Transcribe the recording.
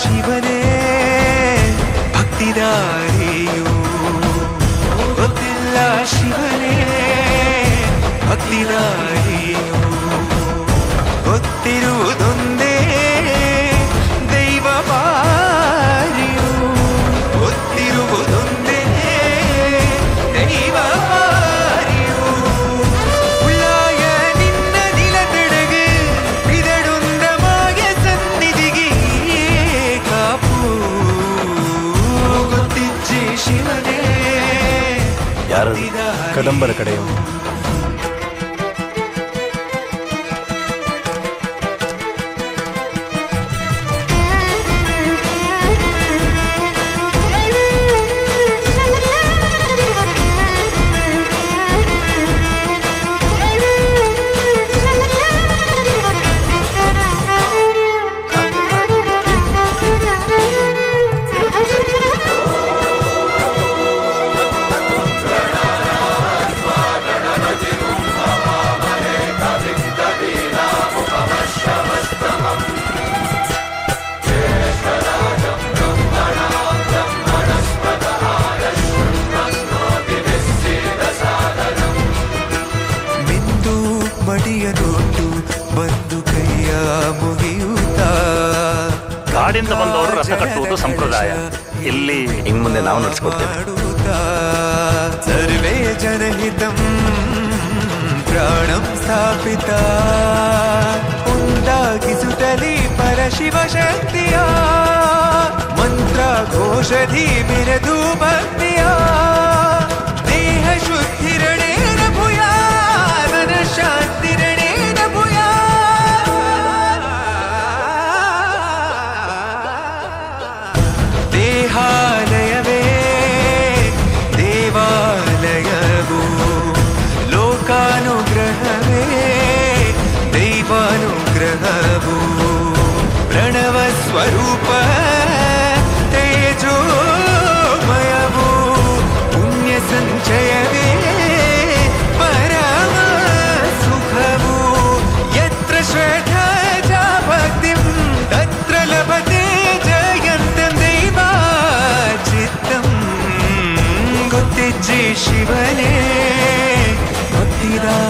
ಶಿವನೇ ಭಕ್ತಿದಾರಿಯು, ಗೊತ್ತಿಲ್ಲ ಶಿವನೇ ಭಕ್ತಿದಾರಿಯು. ಗೊತ್ತಿರುವುದೊಂದೇ ದೈವ ಬಾರಿಯು, ಗೊತ್ತಿರುವುದೊಂದೇ ದೈವ ಬಾರಿಯು. ಉಳ್ಳಾಯ ನಿನ್ನ ನಿಲತಡೆಗೆ ಇದಡುಂದ ಮಾಯ ಸನ್ನಿಧಿಗೆ ಕಾಪು. ಗೊತ್ತಿಜ್ಜೆ ಶಿವನೇ ಯಾರು ಕದಂಬರ ಕಡೆಯು. ಮಡಿಯನೊಟ್ಟು ಬಂದು ಕೈಯ ಮುಗಿಯುತ್ತ ಕಾಡಿಂದ ಬಂದವರು ರಥ ಕಟ್ಟುವುದು ಸಂಪ್ರದಾಯ. ಇಲ್ಲಿ ಇನ್ನು ಮುಂದೆ ನಾವು ನಡೆಸ್ಕೊಡ್ತೇವೆ. ಸರ್ವೇ ಜನಹಿತಂ ಪ್ರಾಣಂ ಸ್ಥಾಪಿತ ಉಂಟಾಗಿಸುತ್ತಲೇ ಪರಶಿವ ಶಕ್ತಿಯ ಮಂತ್ರ ಘೋಷಧಿ ಮಿರದು ಭಕ್ತಿಯ ದೇಹ ಶುದ್ಧಿರಣೇನ ಭೂಯಾ ಮನ ಶಾಂತಿರಣೇನ ಭೂಯಾ. ದೇಹಾಲಯವೇ ದೇವಾಲಯವು, ಲೋಕಾನುಗ್ರಹವೇ ದೈವಾನುಗ್ರಹವು. ಪ್ರಣವ ಸ್ವರೂಪ ತೇಜೋಮಯವು, ಪುಣ್ಯ ಸಂಚಯವೇ ಪರಮ ಸುಖವು. ಯತ್ರ ಶ್ರದ್ಧಾ ಚ ಭಕ್ತಿಂ ತತ್ರ ಲಭತೆ ಜಯಂತಂ ದೈವಾಚಿತ್ತಂ. ಗೊತ್ತಿಜ್ಜೆ ಶಿವನೇ ಭಕ್ತಿದಾರಿಯು.